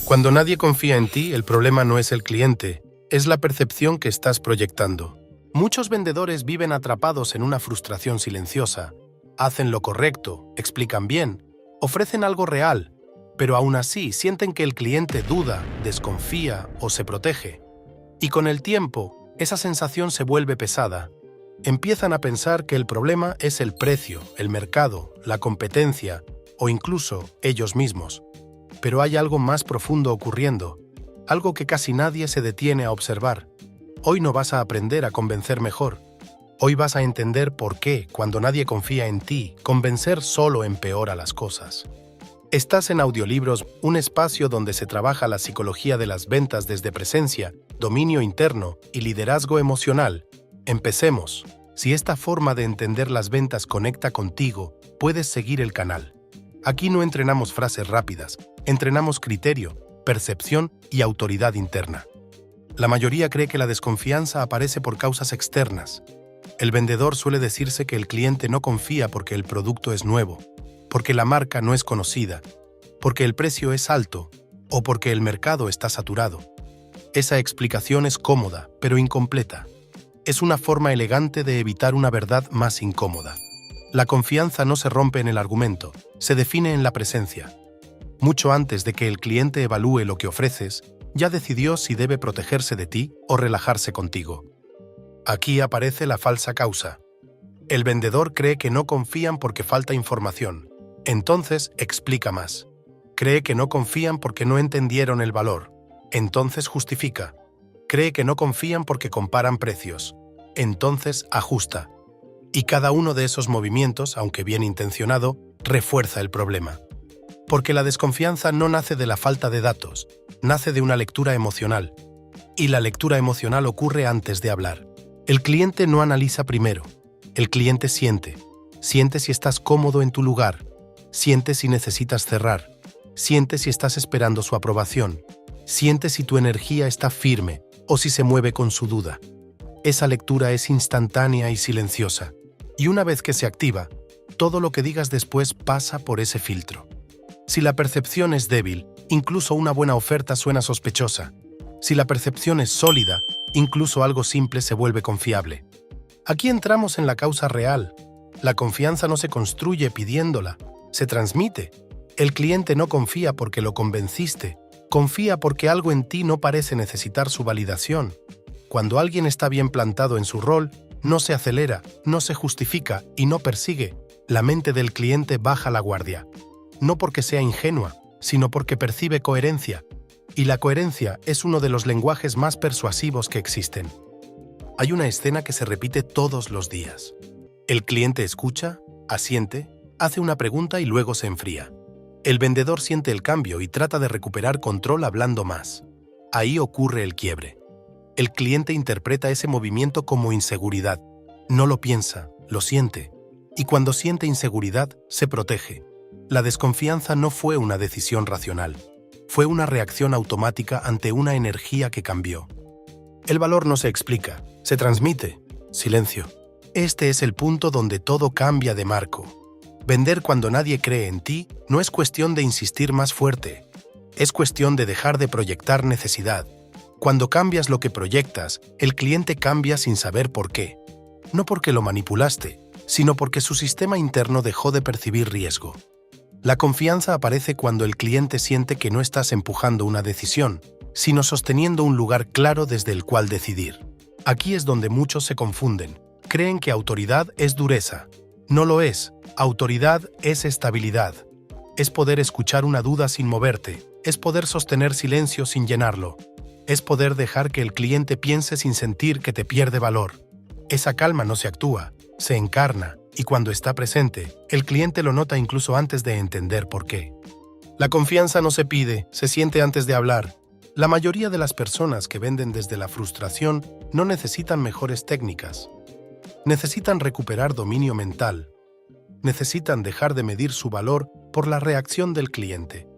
Cuando nadie confía en ti, el problema no es el cliente, es la percepción que estás proyectando. Muchos vendedores viven atrapados en una frustración silenciosa. Hacen lo correcto, explican bien, ofrecen algo real, pero aún así sienten que el cliente duda, desconfía o se protege. Y con el tiempo, esa sensación se vuelve pesada. Empiezan a pensar que el problema es el precio, el mercado, la competencia o incluso ellos mismos. Pero hay algo más profundo ocurriendo, algo que casi nadie se detiene a observar. Hoy no vas a aprender a convencer mejor. Hoy vas a entender por qué, cuando nadie confía en ti, convencer solo empeora las cosas. Estás en Audiolibros, un espacio donde se trabaja la psicología de las ventas desde presencia, dominio interno y liderazgo emocional. Empecemos. Si esta forma de entender las ventas conecta contigo, puedes seguir el canal. Aquí no entrenamos frases rápidas, entrenamos criterio, percepción y autoridad interna. La mayoría cree que la desconfianza aparece por causas externas. El vendedor suele decirse que el cliente no confía porque el producto es nuevo, porque la marca no es conocida, porque el precio es alto o porque el mercado está saturado. Esa explicación es cómoda, pero incompleta. Es una forma elegante de evitar una verdad más incómoda. La confianza no se rompe en el argumento, se define en la presencia. Mucho antes de que el cliente evalúe lo que ofreces, ya decidió si debe protegerse de ti o relajarse contigo. Aquí aparece la falsa causa. El vendedor cree que no confían porque falta información. Entonces explica más. Cree que no confían porque no entendieron el valor. Entonces justifica. Cree que no confían porque comparan precios. Entonces ajusta. Y cada uno de esos movimientos, aunque bien intencionado, refuerza el problema. Porque la desconfianza no nace de la falta de datos, nace de una lectura emocional. Y la lectura emocional ocurre antes de hablar. El cliente no analiza primero. El cliente siente. Siente si estás cómodo en tu lugar. Siente si necesitas cerrar. Siente si estás esperando su aprobación. Siente si tu energía está firme o si se mueve con su duda. Esa lectura es instantánea y silenciosa. Y una vez que se activa, todo lo que digas después pasa por ese filtro. Si la percepción es débil, incluso una buena oferta suena sospechosa. Si la percepción es sólida, incluso algo simple se vuelve confiable. Aquí entramos en la causa real. La confianza no se construye pidiéndola, se transmite. El cliente no confía porque lo convenciste, confía porque algo en ti no parece necesitar su validación. Cuando alguien está bien plantado en su rol, no se acelera, no se justifica y no persigue. La mente del cliente baja la guardia. No porque sea ingenua, sino porque percibe coherencia. Y la coherencia es uno de los lenguajes más persuasivos que existen. Hay una escena que se repite todos los días. El cliente escucha, asiente, hace una pregunta y luego se enfría. El vendedor siente el cambio y trata de recuperar control hablando más. Ahí ocurre el quiebre. El cliente interpreta ese movimiento como inseguridad. No lo piensa, lo siente. Y cuando siente inseguridad, se protege. La desconfianza no fue una decisión racional. Fue una reacción automática ante una energía que cambió. El valor no se explica, se transmite. Silencio. Este es el punto donde todo cambia de marco. Vender cuando nadie cree en ti no es cuestión de insistir más fuerte. Es cuestión de dejar de proyectar necesidad. Cuando cambias lo que proyectas, el cliente cambia sin saber por qué. No porque lo manipulaste, sino porque su sistema interno dejó de percibir riesgo. La confianza aparece cuando el cliente siente que no estás empujando una decisión, sino sosteniendo un lugar claro desde el cual decidir. Aquí es donde muchos se confunden. Creen que autoridad es dureza. No lo es. Autoridad es estabilidad. Es poder escuchar una duda sin moverte. Es poder sostener silencio sin llenarlo. Es poder dejar que el cliente piense sin sentir que te pierde valor. Esa calma no se actúa, se encarna, y cuando está presente, el cliente lo nota incluso antes de entender por qué. La confianza no se pide, se siente antes de hablar. La mayoría de las personas que venden desde la frustración no necesitan mejores técnicas. Necesitan recuperar dominio mental. Necesitan dejar de medir su valor por la reacción del cliente.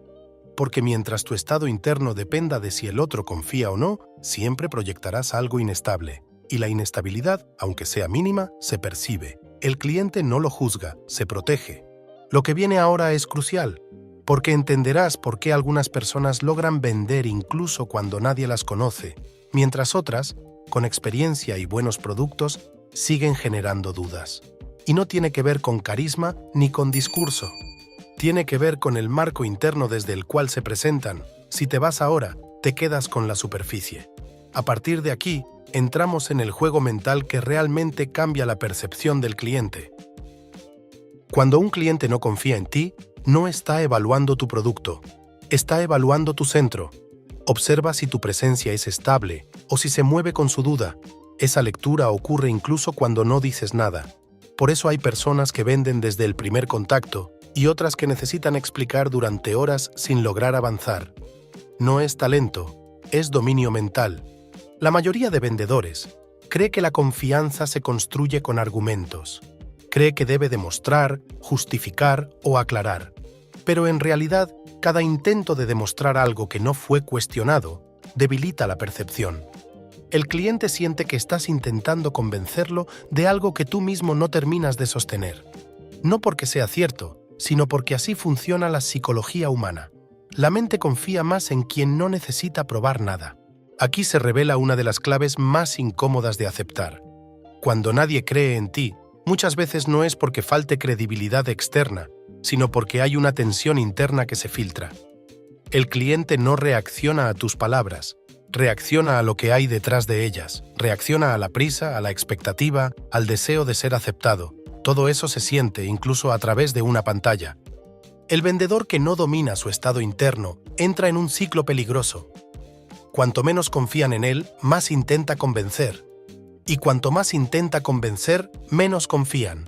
Porque mientras tu estado interno dependa de si el otro confía o no, siempre proyectarás algo inestable. Y la inestabilidad, aunque sea mínima, se percibe. El cliente no lo juzga, se protege. Lo que viene ahora es crucial. porque entenderás por qué algunas personas logran vender incluso cuando nadie las conoce, mientras otras, con experiencia y buenos productos, siguen generando dudas. Y no tiene que ver con carisma ni con discurso. Tiene que ver con el marco interno desde el cual se presentan. Si te vas ahora, te quedas con la superficie. A partir de aquí, entramos en el juego mental que realmente cambia la percepción del cliente. Cuando un cliente no confía en ti, no está evaluando tu producto, está evaluando tu centro. Observa si tu presencia es estable o si se mueve con su duda. Esa lectura ocurre incluso cuando no dices nada. Por eso hay personas que venden desde el primer contacto y otras que necesitan explicar durante horas sin lograr avanzar. No es talento, es dominio mental. La mayoría de vendedores cree que la confianza se construye con argumentos. Cree que debe demostrar, justificar o aclarar. Pero en realidad, cada intento de demostrar algo que no fue cuestionado debilita la percepción. El cliente siente que estás intentando convencerlo de algo que tú mismo no terminas de sostener. No porque sea cierto, sino porque así funciona la psicología humana. La mente confía más en quien no necesita probar nada. Aquí se revela una de las claves más incómodas de aceptar. Cuando nadie cree en ti, muchas veces no es porque falte credibilidad externa, sino porque hay una tensión interna que se filtra. El cliente no reacciona a tus palabras, reacciona a lo que hay detrás de ellas, reacciona a la prisa, a la expectativa, al deseo de ser aceptado. Todo eso se siente incluso a través de una pantalla. El vendedor que no domina su estado interno entra en un ciclo peligroso. Cuanto menos confían en él, más intenta convencer. Y cuanto más intenta convencer, menos confían.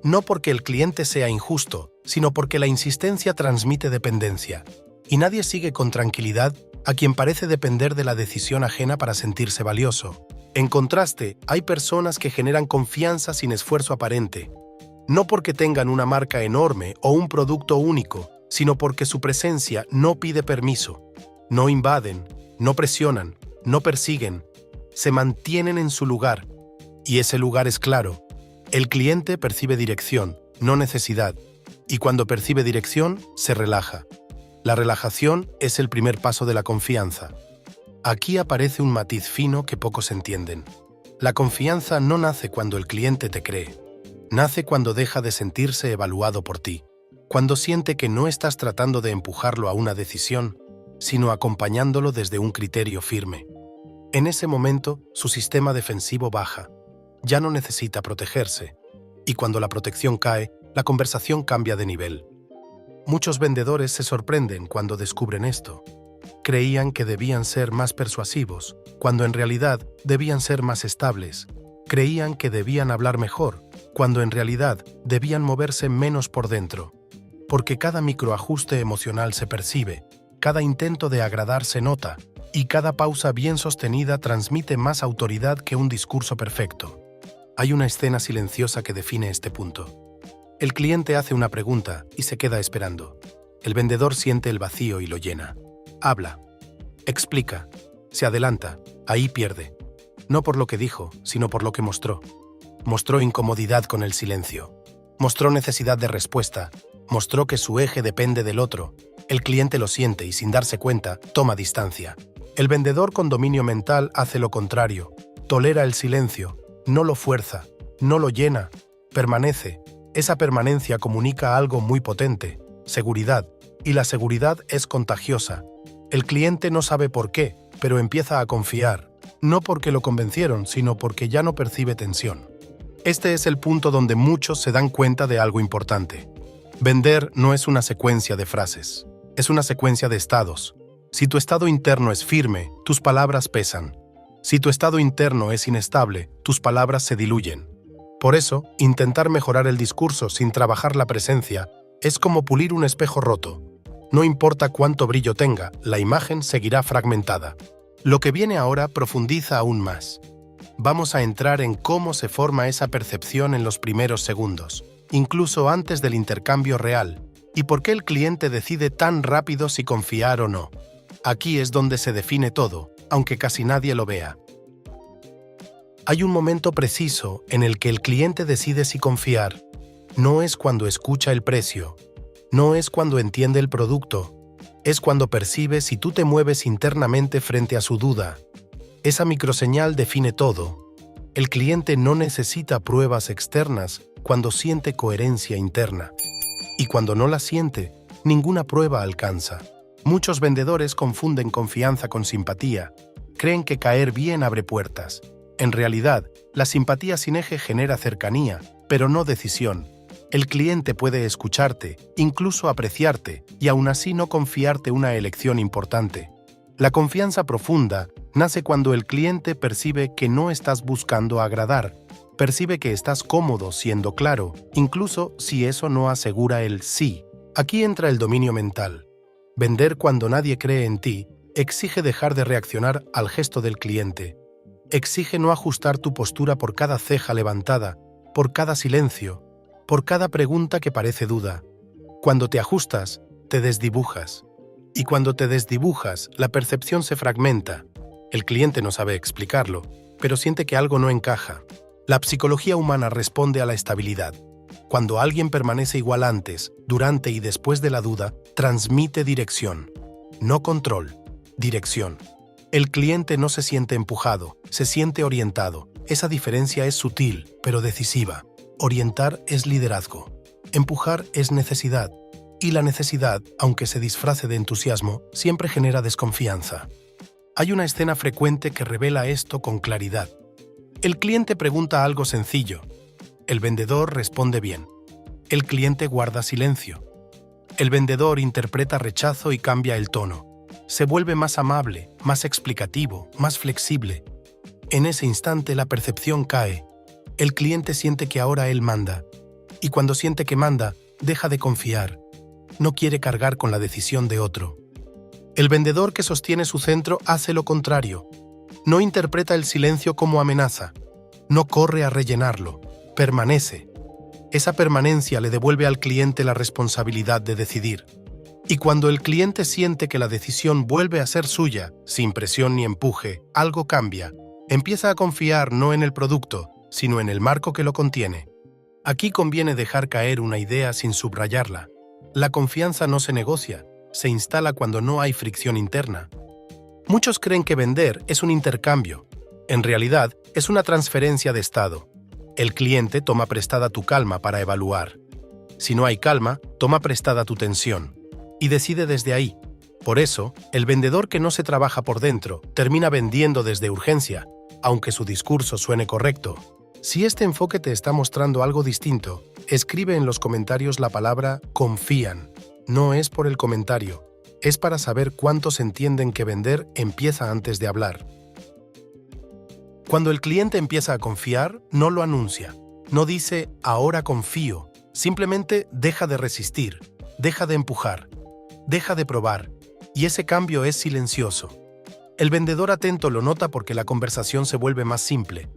No porque el cliente sea injusto, sino porque la insistencia transmite dependencia. Y nadie sigue con tranquilidad a quien parece depender de la decisión ajena para sentirse valioso. En contraste, hay personas que generan confianza sin esfuerzo aparente. No porque tengan una marca enorme o un producto único, sino porque su presencia no pide permiso. No invaden, no presionan, no persiguen. Se mantienen en su lugar. Y ese lugar es claro. El cliente percibe dirección, no necesidad. Y cuando percibe dirección, se relaja. La relajación es el primer paso de la confianza. Aquí aparece un matiz fino que pocos entienden. La confianza no nace cuando el cliente te cree. Nace cuando deja de sentirse evaluado por ti. Cuando siente que no estás tratando de empujarlo a una decisión, sino acompañándolo desde un criterio firme. En ese momento, su sistema defensivo baja. Ya no necesita protegerse. Y cuando la protección cae, la conversación cambia de nivel. Muchos vendedores se sorprenden cuando descubren esto. Creían que debían ser más persuasivos, cuando en realidad debían ser más estables. Creían que debían hablar mejor, cuando en realidad debían moverse menos por dentro. Porque cada microajuste emocional se percibe, cada intento de agradar se nota, y cada pausa bien sostenida transmite más autoridad que un discurso perfecto. Hay una escena silenciosa que define este punto. El cliente hace una pregunta y se queda esperando. El vendedor siente el vacío y lo llena. Habla. Explica. Se adelanta. Ahí pierde. No por lo que dijo, sino por lo que mostró. Mostró incomodidad con el silencio. Mostró necesidad de respuesta. Mostró que su eje depende del otro. El cliente lo siente y sin darse cuenta, toma distancia. El vendedor con dominio mental hace lo contrario. Tolera el silencio. No lo fuerza. No lo llena. Permanece. Esa permanencia comunica algo muy potente, seguridad, y la seguridad es contagiosa. El cliente no sabe por qué, pero empieza a confiar, no porque lo convencieron, sino porque ya no percibe tensión. Este es el punto donde muchos se dan cuenta de algo importante. Vender no es una secuencia de frases, es una secuencia de estados. Si tu estado interno es firme, tus palabras pesan. Si tu estado interno es inestable, tus palabras se diluyen. Por eso, intentar mejorar el discurso sin trabajar la presencia es como pulir un espejo roto. No importa cuánto brillo tenga, la imagen seguirá fragmentada. Lo que viene ahora profundiza aún más. Vamos a entrar en cómo se forma esa percepción en los primeros segundos, incluso antes del intercambio real, y por qué el cliente decide tan rápido si confiar o no. Aquí es donde se define todo, aunque casi nadie lo vea. Hay un momento preciso en el que el cliente decide si confiar. No es cuando escucha el precio, No es cuando entiende el producto, es cuando percibe si tú te mueves internamente frente a su duda. Esa microseñal define todo. El cliente no necesita pruebas externas cuando siente coherencia interna. Y cuando no la siente, ninguna prueba alcanza. Muchos vendedores confunden confianza con simpatía. Creen que caer bien abre puertas. En realidad, la simpatía sin eje genera cercanía, pero no decisión. El cliente puede escucharte, incluso apreciarte, y aún así no confiarte una elección importante. La confianza profunda nace cuando el cliente percibe que no estás buscando agradar, percibe que estás cómodo siendo claro, incluso si eso no asegura el sí. Aquí entra el dominio mental. Vender cuando nadie cree en ti exige dejar de reaccionar al gesto del cliente. Exige no ajustar tu postura por cada ceja levantada, por cada silencio, por cada pregunta que parece duda. Cuando te ajustas, te desdibujas. Y cuando te desdibujas, la percepción se fragmenta. El cliente no sabe explicarlo, pero siente que algo no encaja. La psicología humana responde a la estabilidad. Cuando alguien permanece igual antes, durante y después de la duda, transmite dirección. No control, dirección. El cliente no se siente empujado, se siente orientado. Esa diferencia es sutil, pero decisiva. Orientar es liderazgo. Empujar es necesidad. Y la necesidad, aunque se disfrace de entusiasmo, siempre genera desconfianza. Hay una escena frecuente que revela esto con claridad. El cliente pregunta algo sencillo. El vendedor responde bien. El cliente guarda silencio. El vendedor interpreta rechazo y cambia el tono. Se vuelve más amable, más explicativo, más flexible. En ese instante la percepción cae. El cliente siente que ahora él manda. Y cuando siente que manda, deja de confiar. No quiere cargar con la decisión de otro. El vendedor que sostiene su centro hace lo contrario. No interpreta el silencio como amenaza. No corre a rellenarlo. Permanece. Esa permanencia le devuelve al cliente la responsabilidad de decidir. Y cuando el cliente siente que la decisión vuelve a ser suya, sin presión ni empuje, algo cambia. Empieza a confiar no en el producto, sino en el marco que lo contiene. Aquí conviene dejar caer una idea sin subrayarla. La confianza no se negocia, se instala cuando no hay fricción interna. Muchos creen que vender es un intercambio. En realidad, es una transferencia de estado. El cliente toma prestada tu calma para evaluar. Si no hay calma, toma prestada tu tensión. Y decide desde ahí. Por eso, el vendedor que no se trabaja por dentro termina vendiendo desde urgencia, aunque su discurso suene correcto. Si este enfoque te está mostrando algo distinto, escribe en los comentarios la palabra confían. No es por el comentario, es para saber cuántos entienden que vender empieza antes de hablar. Cuando el cliente empieza a confiar, no lo anuncia. No dice, ahora confío. Simplemente deja de resistir, deja de empujar, deja de probar. Y ese cambio es silencioso. El vendedor atento lo nota porque la conversación se vuelve más simple.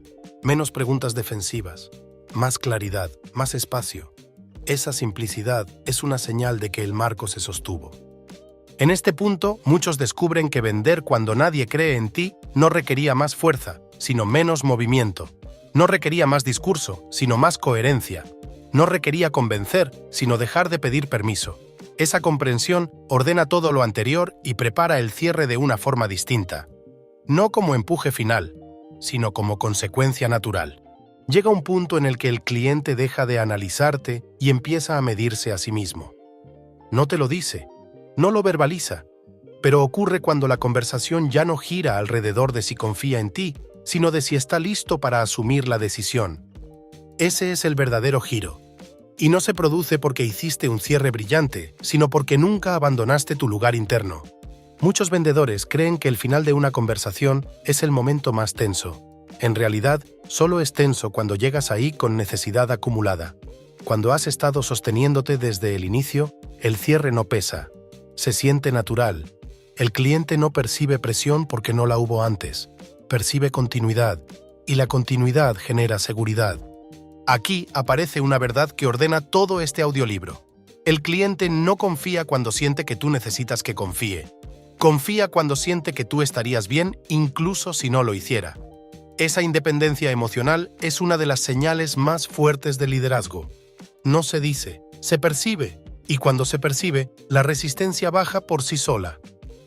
Menos preguntas defensivas, más claridad, más espacio. Esa simplicidad es una señal de que el marco se sostuvo. En este punto, muchos descubren que vender cuando nadie cree en ti no requería más fuerza, sino menos movimiento. No requería más discurso, sino más coherencia. No requería convencer, sino dejar de pedir permiso. Esa comprensión ordena todo lo anterior y prepara el cierre de una forma distinta. No como empuje final, sino como consecuencia natural. Llega un punto en el que el cliente deja de analizarte y empieza a medirse a sí mismo. No te lo dice, no lo verbaliza, pero ocurre cuando la conversación ya no gira alrededor de si confía en ti, sino de si está listo para asumir la decisión. Ese es el verdadero giro. Y no se produce porque hiciste un cierre brillante, sino porque nunca abandonaste tu lugar interno. Muchos vendedores creen que el final de una conversación es el momento más tenso. En realidad, solo es tenso cuando llegas ahí con necesidad acumulada. Cuando has estado sosteniéndote desde el inicio, el cierre no pesa. Se siente natural. El cliente no percibe presión porque no la hubo antes. Percibe continuidad. Y la continuidad genera seguridad. Aquí aparece una verdad que ordena todo este audiolibro. El cliente no confía cuando siente que tú necesitas que confíe. Confía cuando siente que tú estarías bien, incluso si no lo hiciera. Esa independencia emocional es una de las señales más fuertes del liderazgo. No se dice, se percibe, Y cuando se percibe, la resistencia baja por sí sola.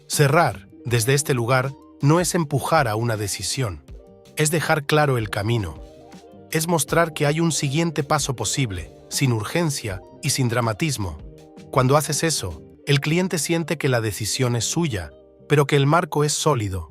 Cerrar, desde este lugar, no es empujar a una decisión. Es dejar claro el camino. Es mostrar que hay un siguiente paso posible, sin urgencia y sin dramatismo. Cuando haces eso, el cliente siente que la decisión es suya, pero que el marco es sólido.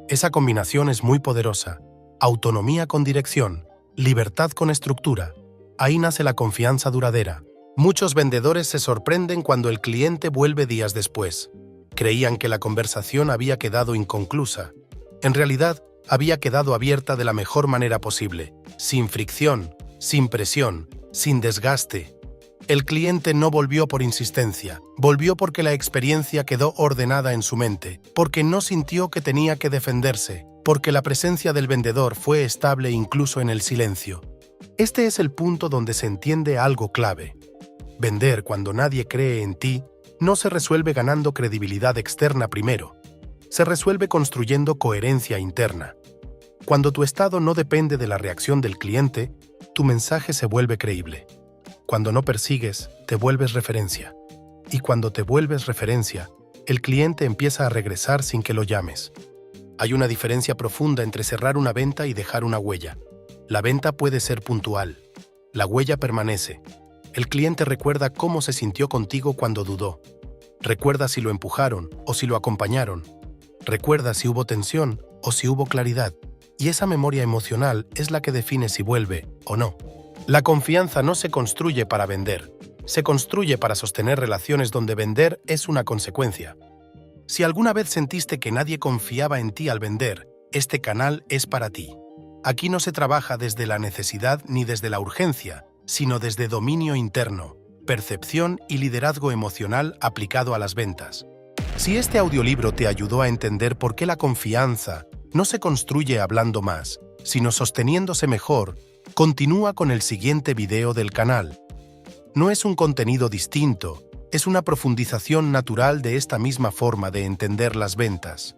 Esa combinación es muy poderosa. Autonomía con dirección, libertad con estructura. Ahí nace la confianza duradera. Muchos vendedores se sorprenden cuando el cliente vuelve días después. Creían que la conversación había quedado inconclusa. En realidad, había quedado abierta de la mejor manera posible, sin fricción, sin presión, sin desgaste. El cliente no volvió por insistencia, volvió porque la experiencia quedó ordenada en su mente, porque no sintió que tenía que defenderse, porque la presencia del vendedor fue estable incluso en el silencio. Este es el punto donde se entiende algo clave. Vender cuando nadie cree en ti no se resuelve ganando credibilidad externa primero. Se resuelve construyendo coherencia interna. Cuando tu estado no depende de la reacción del cliente, tu mensaje se vuelve creíble. Cuando no persigues, te vuelves referencia. Y cuando te vuelves referencia, el cliente empieza a regresar sin que lo llames. Hay una diferencia profunda entre cerrar una venta y dejar una huella. La venta puede ser puntual. La huella permanece. El cliente recuerda cómo se sintió contigo cuando dudó. Recuerda si lo empujaron o si lo acompañaron. Recuerda si hubo tensión o si hubo claridad. Y esa memoria emocional es la que define si vuelve o no. La confianza no se construye para vender. Se construye para sostener relaciones donde vender es una consecuencia. Si alguna vez sentiste que nadie confiaba en ti al vender, este canal es para ti. Aquí no se trabaja desde la necesidad ni desde la urgencia, sino desde dominio interno, percepción y liderazgo emocional aplicado a las ventas. Si este audiolibro te ayudó a entender por qué la confianza no se construye hablando más, sino sosteniéndose mejor, continúa con el siguiente video del canal. No es un contenido distinto, es una profundización natural de esta misma forma de entender las ventas.